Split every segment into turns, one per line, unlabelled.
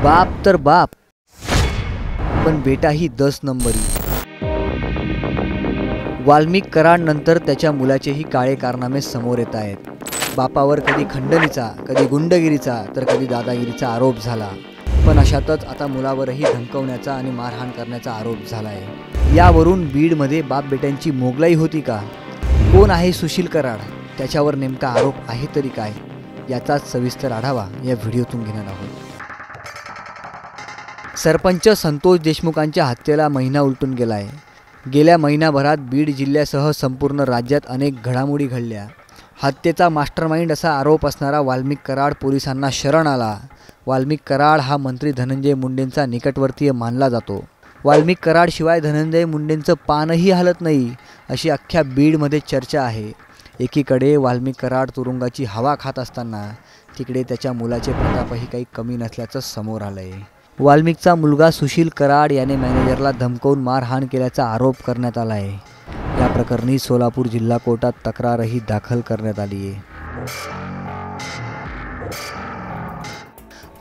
बाप तर बाप, पण बेटाही 10 नंबरी। वाल्मिक कराडनंतर त्याच्या मुलाचेही काळे कारनामे समोर येत आहेत। बापावर कधी खंडणीचा, कधी गुंडगिरीचा, तर कधी दादागिरीचा आरोप झाला, पण अशातच आता मुलावरही धमकवण्याचा आणि मारहाण करण्याचा आरोप झाला आहे। यावरून बीडमध्ये बाप बेट्यांची मोगलाई होती का? कोण आहे सुशील कराड? त्याच्यावर नेमका आरोप आहे तरी काय? याचाच सविस्तर आढावा या व्हिडिओतून घेणार आहोत। सरपंच संतोष देशमुखांच्या हत्येला महिना उलटून गेला आहे। गेल्या महिनाभरात बीड जिल्ह्यासह संपूर्ण राज्यात अनेक घडामोडी घडल्या। हत्येचा मास्टरमाइंड असा आरोप असणारा वाल्मिक कराड पोलिसांना शरण आला। वाल्मिक कराड हा मंत्री धनंजय मुंडेंचा निकटवर्तीय मानला जातो। वाल्मिक कराडशिवाय धनंजय मुंडेंचं पानही हलत नाही, अशी अख्ख्या बीडमध्ये चर्चा आहे। एकीकडे वाल्मिक कराड तुरुंगाची हवा खात असताना तिकडे त्याच्या मुलाचे प्रतापही काही कमी नसल्याचं समोर आलंय। वाल्मिकचा मुलगा सुशील कराड याने मॅनेजरला धमकवून मारहाण केल्याचा आरोप करण्यात आला आहे। या प्रकरणी सोलापूर जिल्हा कोर्टात तक्रारही दाखल करण्यात आली आहे।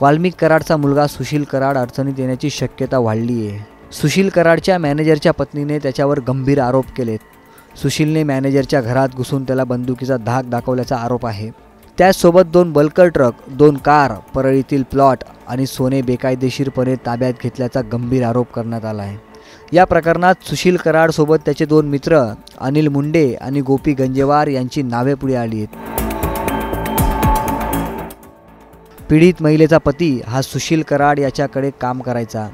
वाल्मिक कराडचा मुलगा सुशील कराड अडचणीत येण्याची शक्यता वाढली आहे। सुशील कराडच्या मॅनेजरच्या पत्नीने त्याच्यावर गंभीर आरोप केलेत। सुशीलने मॅनेजरच्या घरात घुसून त्याला बंदुकीचा धाक दाखवल्याचा आरोप आहे। त्याचसोबत 2 बल्कर ट्रक, 2 कार, परळीतील प्लॉट आणि सोने बेकायदेशीरपणे ताब्यात घेतल्याचा गंभीर आरोप करण्यात आला आहे। या प्रकरणात सुशील कराडसोबत त्याचे 2 मित्र अनिल मुंडे आणि गोपी गंजेवार यांची नावे पुढे आली आहेत। पीडित महिलेचा पती हा सुशील कराड याच्याकडे काम करायचा।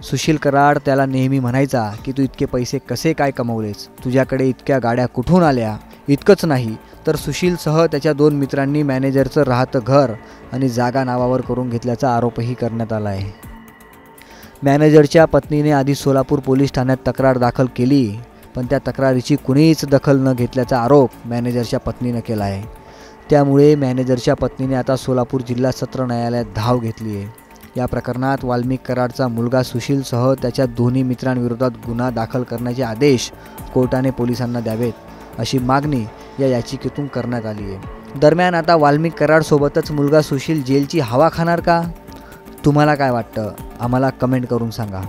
सुशील कराड त्याला नेहमी म्हणायचा की तू इतके पैसे कसे काय कमवलेस, तुझ्याकडे इतक्या गाड्या कुठून आल्या। इतकंच नाही तर सुशीलसह त्याच्या 2 मित्रांनी मॅनेजरचं राहतं घर आणि जागा नावावर करून घेतल्याचा आरोपही करण्यात आला आहे। मॅनेजरच्या पत्नीने आधी सोलापूर पोलीस ठाण्यात तक्रार दाखल केली, पण त्या तक्रारीची कुणीच दखल न घेतल्याचा आरोप मॅनेजरच्या पत्नीने केला आहे। त्यामुळे मॅनेजरच्या पत्नीने आता सोलापूर जिल्हा सत्र न्यायालयात धाव घेतली आहे। या प्रकरणात वाल्मिक कराडचा मुलगा सुशीलसह त्याच्या दोन्ही मित्रांविरोधात गुन्हा दाखल करण्याचे आदेश कोर्टाने पोलिसांना द्यावेत, अशी मागणी या याचिकेतून करण्यात आली आहे। दरम्यान आता वाल्मिक कराडसोबतच मुलगा सुशील जेलची हवा खाणार का? तुम्हाला काय वाटतं? आम्हाला कमेंट करून सांगा।